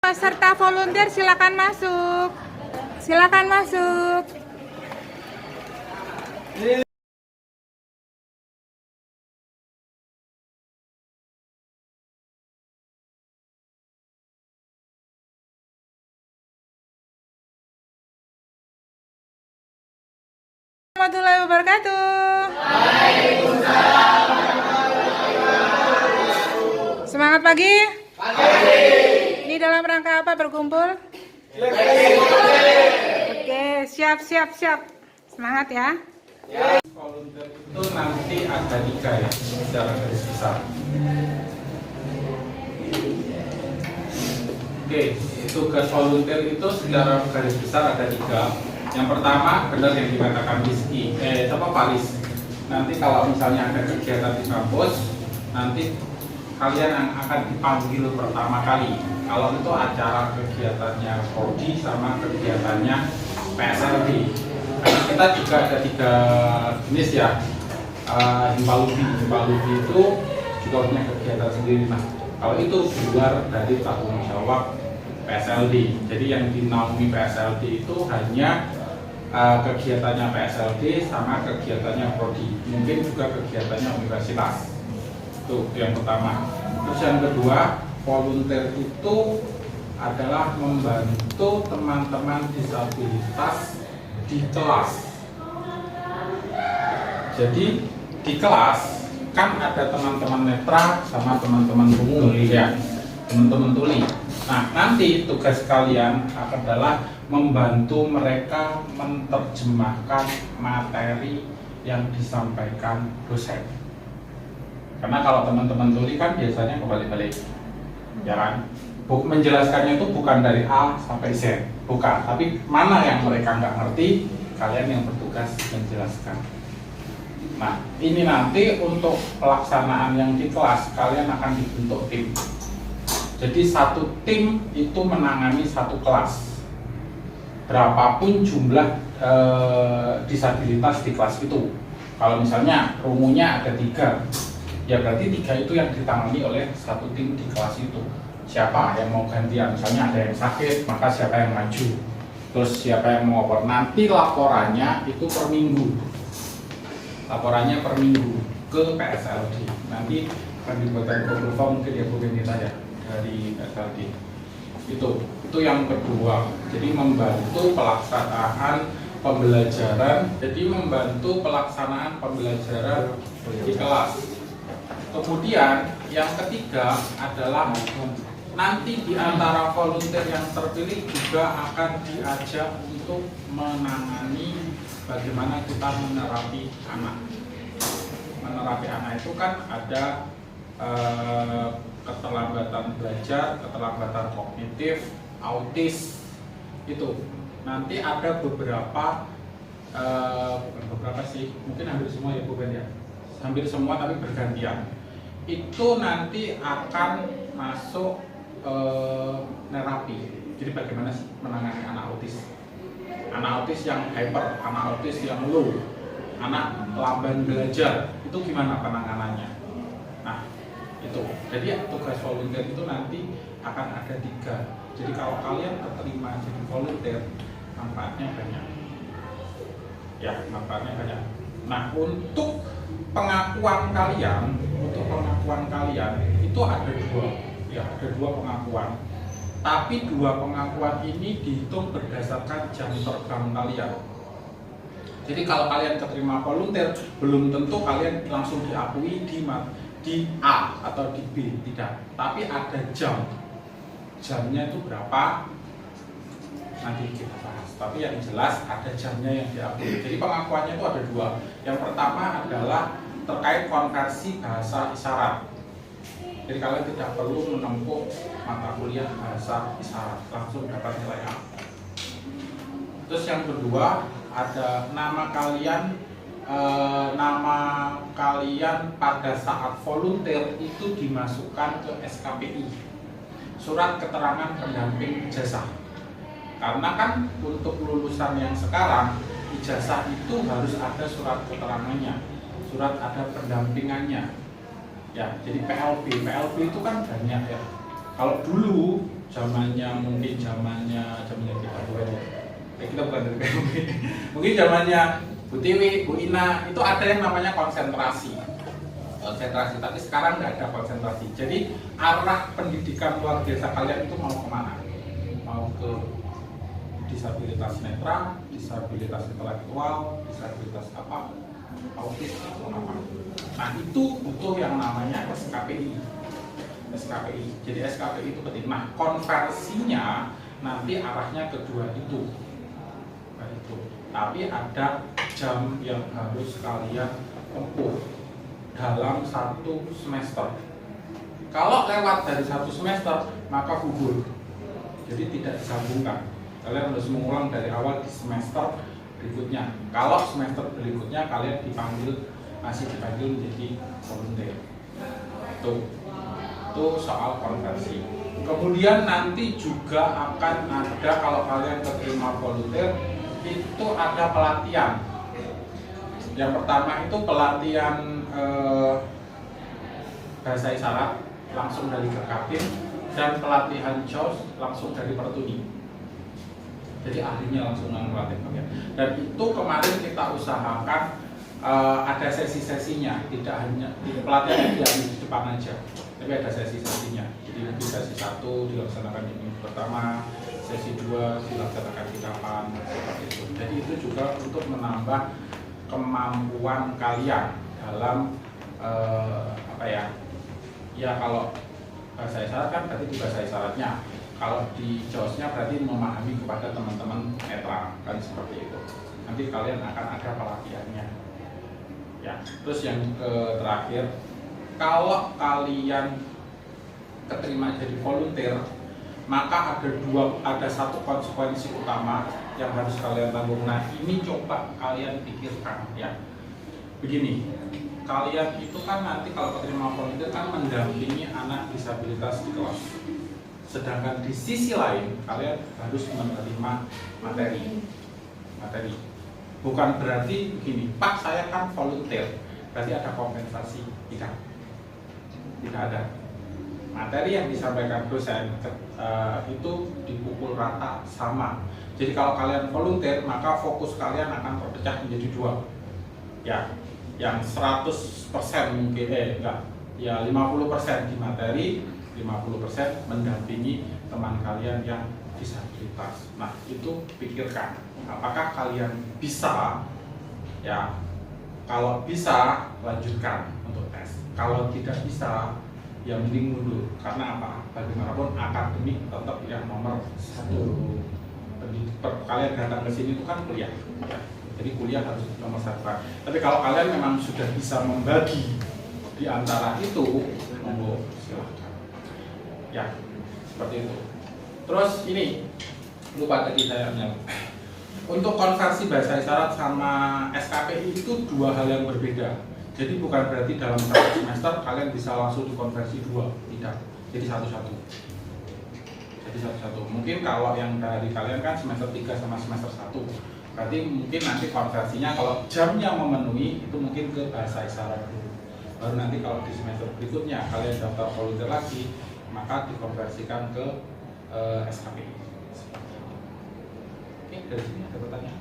peserta volunteer silakan masuk. Silakan masuk. Warahmatullahi wabarakatuh. Semangat pagi. Ini dalam rangka apa berkumpul? Oke, siap. Semangat ya. Volunteer itu nanti ada 3 ya, secara garis besar. Oke, tugas volunteer itu secara garis besar ada 3. Yang pertama, benar yang dikatakan Paris. Nanti kalau misalnya ada kegiatan di kampus, nanti kalian yang akan dipanggil pertama kali. Kalau itu acara kegiatannya Prodi sama kegiatannya PSLD. Karena kita juga ada 3 jenis ya. Himbaludi itu juga punya kegiatan sendiri. Nah, kalau itu di luar dari tanggung jawab PSLD. Jadi yang dinaungi PSLD itu hanya kegiatannya PSLD sama kegiatannya Prodi. Mungkin juga kegiatannya universitas. Itu yang pertama. Terus yang kedua, volunteer itu adalah membantu teman-teman disabilitas di kelas. Jadi di kelas kan ada teman-teman netra sama teman-teman tuli ya, teman-teman tuli. Nah, nanti tugas kalian adalah membantu mereka menerjemahkan materi yang disampaikan dosen. Karena kalau teman-teman tuli kan biasanya kebalik-balik, ya kan? Menjelaskannya itu bukan dari A sampai Z, bukan. Tapi mana yang mereka nggak ngerti, kalian yang bertugas menjelaskan. Nah, ini nanti untuk pelaksanaan yang di kelas, kalian akan dibentuk tim. Jadi satu tim itu menangani satu kelas. Berapapun jumlah disabilitas di kelas itu. Kalau misalnya rumunya ada 3, ya berarti 3 itu yang ditangani oleh satu tim di kelas itu. Siapa yang mau gantian, misalnya ada yang sakit, maka siapa yang maju. Terus siapa yang mau lapor. Nanti laporannya itu per minggu. Laporannya per minggu ke PSLD. Nanti akan dibuatkan Google Form, mungkin ya Bu Benita ya, dari PSLD. Itu yang kedua. Jadi membantu pelaksanaan pembelajaran. Jadi membantu pelaksanaan pembelajaran di kelas. Kemudian yang ketiga adalah nanti di antara volunteer yang terpilih juga akan diajak untuk menangani bagaimana kita menerapi anak. Menerapi anak itu kan ada keterlambatan belajar, keterlambatan kognitif, autis itu. Nanti ada bukan beberapa sih, mungkin hampir semua ya bukan ya, hampir semua tapi bergantian. Itu nanti akan masuk nerapi. Jadi bagaimana sih menangani anak autis? Anak autis yang hyper, anak autis yang low, anak lamban belajar, itu gimana penanganannya? Nah, itu. Jadi tugas volunteer itu nanti akan ada 3. Jadi kalau kalian terima jadi volunteer, manfaatnya banyak. Ya, manfaatnya banyak. Nah, untuk pengakuan kalian itu ada 2. Ya, ada 2 pengakuan. Tapi 2 pengakuan ini dihitung berdasarkan jam terbang kalian. Jadi kalau kalian keterima volunteer, belum tentu kalian langsung diakui di A atau di B, tidak. Tapi ada jam. Jamnya itu berapa? Nanti kita bahas. Tapi yang jelas ada jamnya yang diakui. Jadi pengakuannya itu ada 2. Yang pertama adalah terkait konversi bahasa isyarat. Jadi kalian tidak perlu menempuh mata kuliah bahasa isyarat, langsung dapat nilai A. Terus yang kedua, ada nama kalian pada saat volunteer itu dimasukkan ke SKPI, surat keterangan pendamping ijazah. Karena kan untuk lulusan yang sekarang, ijazah itu harus ada surat keterangannya, surat ada pendampingannya. Ya, jadi PLB itu kan banyak ya. Kalau dulu zamannya mungkin zamannya kita dua ya. Kita bukan dari PMB. Mungkin zamannya Bu Tiwi, Bu Ina itu ada yang namanya konsentrasi. Tapi sekarang nggak ada konsentrasi. Jadi arah pendidikan luar biasa kalian itu mau kemana? Mau ke disabilitas netra, disabilitas intelektual, disabilitas apa, autis atau apa. Nah itu butuh yang namanya SKPI. Jadi SKPI itu penting. Nah konversinya nanti arahnya kedua itu. Tapi ada jam yang harus kalian tempuh dalam 1 semester. Kalau lewat dari 1 semester maka gugur. Jadi tidak disambungkan. Kalian harus mengulang dari awal di semester berikutnya. Kalau semester berikutnya kalian masih dipanggil menjadi volunteer. Itu soal konversi. Kemudian nanti juga akan ada, kalau kalian keterima volunteer, itu ada pelatihan. Yang pertama itu pelatihan bahasa isyarat langsung dari Kakapin, dan pelatihan JOS langsung dari Pertuni. Jadi ahlinya langsung melatih kalian. Dan itu kemarin kita usahakan ada sesi-sesinya, tidak hanya pelatihan tidak di depan aja, tapi ada sesi-sesinya. Jadi nanti sesi 1 dilaksanakan di minggu pertama, sesi 2 dilaksanakan di kapan, seperti itu. Jadi itu juga untuk menambah kemampuan kalian dalam ya kalau bahasa isyarat kan berarti juga bahasa isyaratnya. Kalau di JOS-nya berarti memahami kepada teman-teman netra, kan seperti itu. Nanti kalian akan ada pelatihannya. Ya, terus yang terakhir, kalau kalian keterima jadi volunteer, maka ada satu konsekuensi utama yang harus kalian tanggung. Nah, ini coba kalian pikirkan ya. Begini, kalian itu kan nanti kalau keterima volunteer kan mendampingi anak disabilitas di kelas. Sedangkan di sisi lain kalian harus menerima materi. Bukan berarti begini, Pak saya kan volunteer, berarti ada kompensasi. Tidak ada. Materi yang disampaikan dosen itu dipukul rata sama. Jadi kalau kalian volunteer, maka fokus kalian akan terpecah menjadi 2. Ya, yang 100% mungkin ya 50% di materi, 50% mendampingi teman kalian yang disabilitas. Nah, itu pikirkan, apakah kalian bisa? Ya, kalau bisa lanjutkan untuk tes. Kalau tidak bisa, ya mending mundur. Karena apa? Bagaimanapun akademik tetap yang nomor 1. Kalian datang ke sini itu kan kuliah. Jadi kuliah harus nomor 1. Tapi kalau kalian memang sudah bisa membagi di antara itu, monggo silahkan. Ya, seperti itu. Terus ini lupa tadi saya nyampe. Untuk konversi bahasa isyarat sama SKPI itu 2 hal yang berbeda. Jadi bukan berarti dalam 1 semester kalian bisa langsung dikonversi 2, tidak. Jadi satu-satu. Mungkin kalau yang dari kalian kan semester 3 sama semester 1. Berarti mungkin nanti konversinya kalau jamnya memenuhi itu mungkin ke bahasa isyarat dulu. Baru nanti kalau di semester berikutnya kalian daftar volunteer lagi, maka dikonversikan ke SKPI. Oke, dari sini ada pertanyaan?